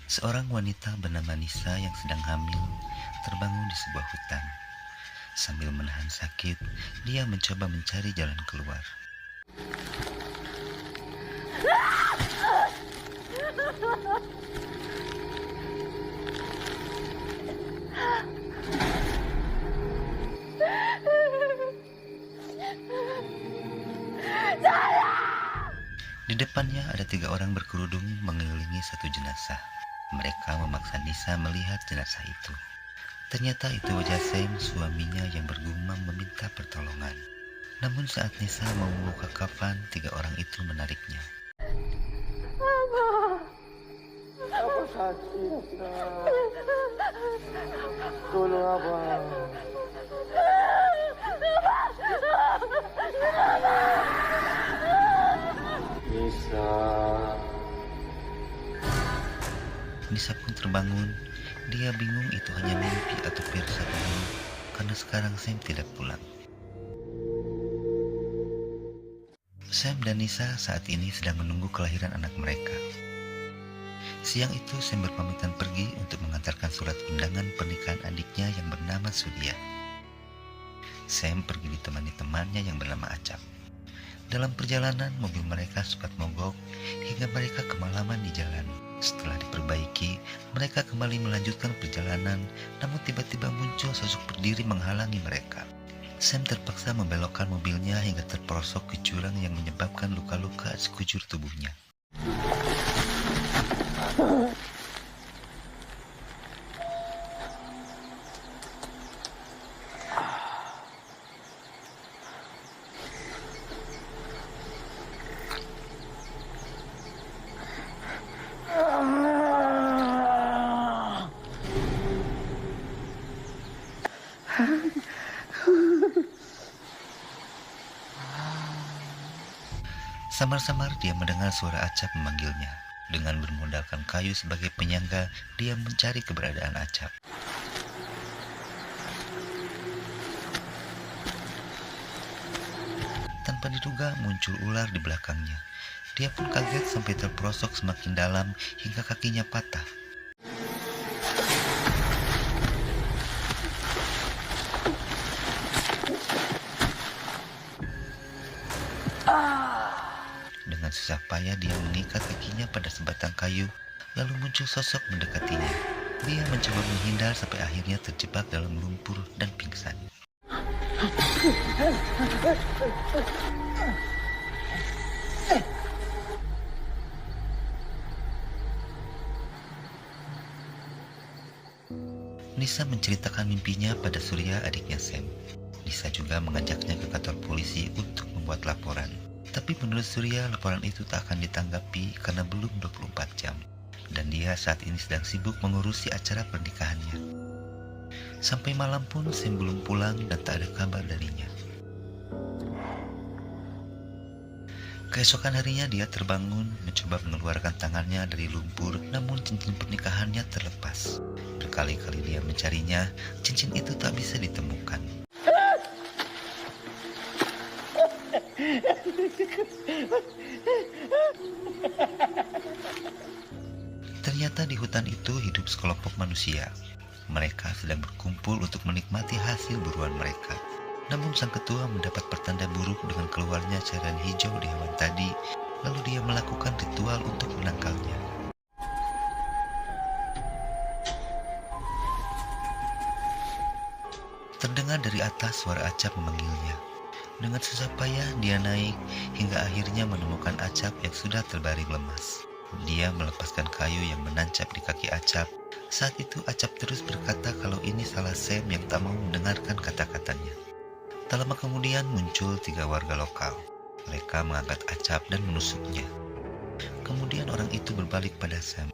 Seorang wanita bernama Nisa yang sedang hamil terbangun di sebuah hutan. Sambil menahan sakit, dia mencoba mencari jalan keluar. Di depannya ada 3 orang berkerudung mengelilingi satu jenazah. Mereka memaksa Nisa melihat jenazah itu. Ternyata itu wajah Sam, suaminya yang bergumam meminta pertolongan. Namun saat Nisa mau membuka kafan, 3 orang itu menariknya. Aku sakit, tolong abang. Nisa. Nisa pun terbangun. Dia bingung itu hanya mimpi atau pirsa dulu, karena sekarang Sam tidak pulang. Sam dan Nisa saat ini sedang menunggu kelahiran anak mereka. Siang itu Sam berpamitan pergi untuk mengantarkan surat undangan pernikahan adiknya yang bernama Surya. Sam pergi ditemani temannya yang bernama Acap. Dalam perjalanan, mobil mereka sempat mogok hingga mereka kemalaman di jalan. Setelah diperbaiki, mereka kembali melanjutkan perjalanan, namun tiba-tiba muncul sosok berdiri menghalangi mereka. Sam terpaksa membelokkan mobilnya hingga terperosok ke jurang yang menyebabkan luka-luka di sekujur tubuhnya. Samar-samar dia mendengar suara Acap memanggilnya. Dengan bermodalkan kayu sebagai penyangga, dia mencari keberadaan Acap. Tanpa diduga muncul ular di belakangnya. Dia pun kaget sampai terperosok semakin dalam hingga kakinya patah. Dengan susah payah dia mengikat kakinya pada sebatang kayu, lalu muncul sosok mendekatinya. Dia mencoba menghindar sampai akhirnya terjebak dalam lumpur dan pingsan. Nisa menceritakan mimpinya pada Surya, adiknya Sam. Nisa juga mengajaknya ke kantor polisi untuk membuat laporan. Tapi menurut Surya, laporan itu tak akan ditanggapi karena belum 24 jam. Dan dia saat ini sedang sibuk mengurusi acara pernikahannya. Sampai malam pun Sam belum pulang dan tak ada kabar darinya. Keesokan harinya dia terbangun, mencoba mengeluarkan tangannya dari lumpur, namun cincin pernikahannya terlepas. Berkali-kali dia mencarinya, cincin itu tak bisa ditemukan. Ternyata di hutan itu hidup sekelompok manusia. Mereka sedang berkumpul untuk menikmati hasil buruan mereka. Namun sang ketua mendapat pertanda buruk dengan keluarnya cairan hijau di hewan tadi, lalu dia melakukan ritual untuk menangkalnya. Terdengar dari atas suara Acap memanggilnya. Dengan susah payah dia naik hingga akhirnya menemukan Acap yang sudah terbaring lemas. Dia melepaskan kayu yang menancap di kaki Acap. Saat itu Acap terus berkata kalau ini salah Sam yang tak mau mendengarkan kata-katanya. Tak lama kemudian muncul 3 warga lokal. Mereka mengangkat Acap dan menusuknya. Kemudian orang itu berbalik pada Sam.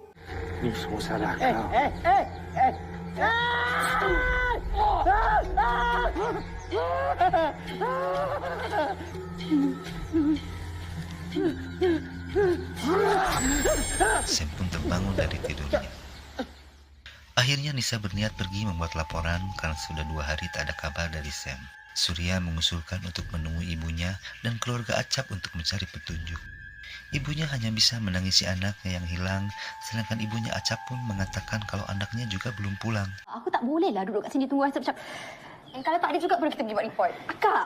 Ini semua salah kau. Sam pun terbangun dari tidurnya. Akhirnya Nisa berniat pergi membuat laporan karena sudah 2 hari tak ada kabar dari Sam. Surya mengusulkan untuk menemui ibunya dan keluarga Acap untuk mencari petunjuk. Ibunya hanya bisa menangisi anaknya yang hilang, sedangkan ibunya Acap pun mengatakan kalau anaknya juga belum pulang. Aku tak bolehlah duduk kat sini tunggu Asap macam. Kalau tak ada juga boleh kita pergi buat report. Akak.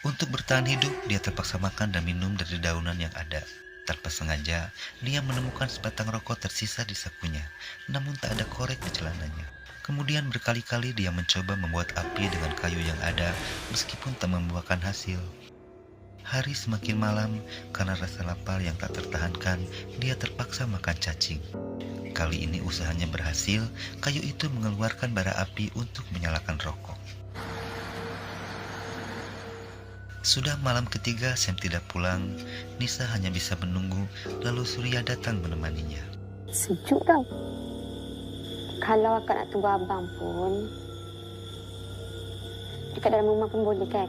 Untuk bertahan hidup, dia terpaksa makan dan minum dari daunan yang ada. Tanpa sengaja, dia menemukan sebatang rokok tersisa di sakunya, namun tak ada korek di celananya. Kemudian berkali-kali dia mencoba membuat api dengan kayu yang ada, meskipun tak membuahkan hasil. Hari semakin malam, karena rasa lapar yang tak tertahankan, dia terpaksa makan cacing. Kali ini usahanya berhasil, kayu itu mengeluarkan bara api untuk menyalakan rokok. Sudah malam ketiga, Sam tidak pulang. Nisa hanya bisa menunggu, lalu Surya datang menemaninya. Sejuk tau. Kalau akak nak tunggu abang pun, dekat dalam rumah pun boleh kan?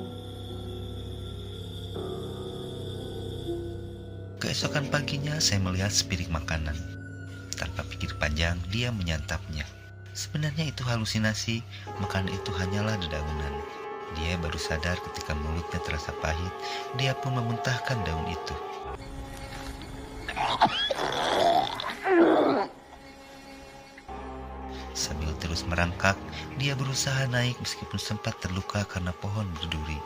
Keesokan paginya, saya melihat sepiring makanan. Tanpa pikir panjang, dia menyantapnya. Sebenarnya itu halusinasi, makanan itu hanyalah dedaunan. Dia baru sadar ketika mulutnya terasa pahit, dia pun memuntahkan daun itu. Sambil terus merangkak, dia berusaha naik meskipun sempat terluka karena pohon berduri.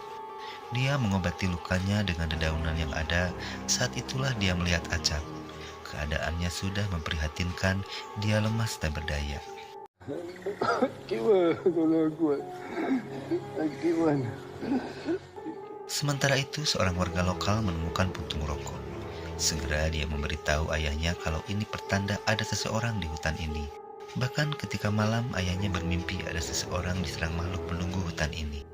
Dia mengobati lukanya dengan dedaunan yang ada. Saat itulah dia melihat Acap. Keadaannya sudah memprihatinkan, dia lemas dan berdaya. Gimana kalau aku? Gimana? Sementara itu, seorang warga lokal menemukan puntung rokok. Segera dia memberitahu ayahnya kalau ini pertanda ada seseorang di hutan ini. Bahkan ketika malam, ayahnya bermimpi ada seseorang diserang makhluk penunggu hutan ini.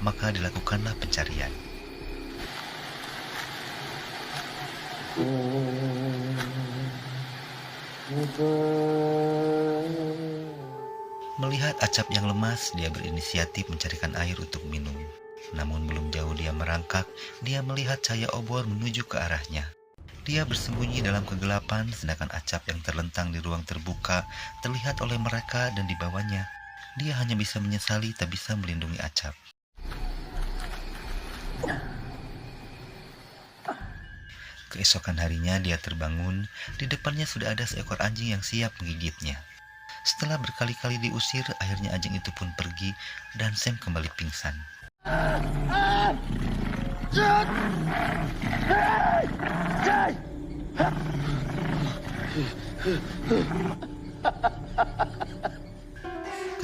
Maka dilakukanlah pencarian. Melihat Acap yang lemas, dia berinisiatif mencarikan air untuk minum. Namun belum jauh dia merangkak, dia melihat cahaya obor menuju ke arahnya. Dia bersembunyi dalam kegelapan, sedangkan Acap yang terlentang di ruang terbuka terlihat oleh mereka dan dibawanya. Dia hanya bisa menyesali tak bisa melindungi Acap. Keesokan harinya dia terbangun, di depannya sudah ada seekor anjing yang siap menggigitnya. Setelah berkali-kali diusir, akhirnya anjing itu pun pergi dan Sam kembali pingsan.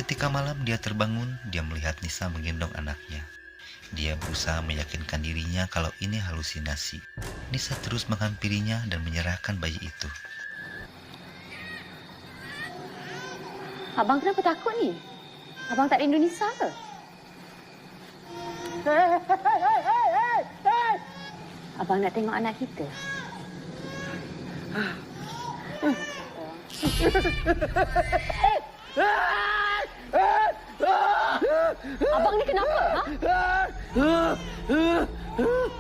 Ketika malam dia terbangun, dia melihat Nisa menggendong anaknya. Dia berusaha meyakinkan dirinya kalau ini halusinasi. Nisa terus menghampirinya dan menyerahkan bayi itu. Abang kenapa takut ni? Abang tak rindu Nisa ke? Abang nak tengok anak kita. Abang ni kenapa? Ha?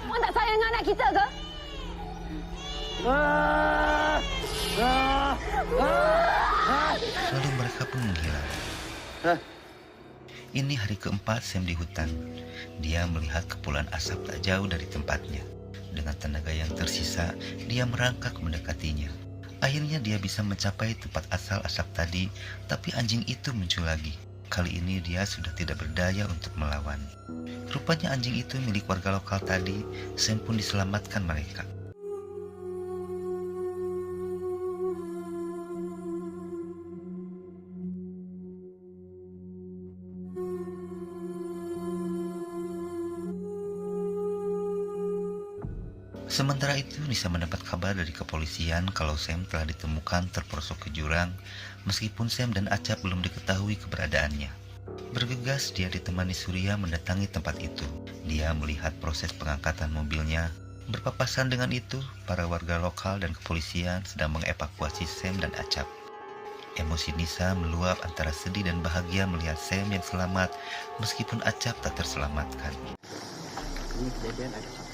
Abang tak sayang dengan anak kita ke? Lalu mereka pun menghilang. Ini hari keempat Sam di hutan. Dia melihat kepulan asap tak jauh dari tempatnya. Dengan tenaga yang tersisa, dia merangkak mendekatinya. Akhirnya dia bisa mencapai tempat asal asap tadi, tapi anjing itu muncul lagi. Kali ini dia sudah tidak berdaya untuk melawan. Rupanya anjing itu milik warga lokal tadi. Sam pun diselamatkan mereka. Sementara itu, Nisa mendapat kabar dari kepolisian kalau Sam telah ditemukan terperosok ke jurang, meskipun Sam dan Acap belum diketahui keberadaannya. Bergegas, dia ditemani Surya mendatangi tempat itu. Dia melihat proses pengangkatan mobilnya. Berpapasan dengan itu, para warga lokal dan kepolisian sedang mengevakuasi Sam dan Acap. Emosi Nisa meluap antara sedih dan bahagia melihat Sam yang selamat, meskipun Acap tak terselamatkan. Ini kejadian ada satu.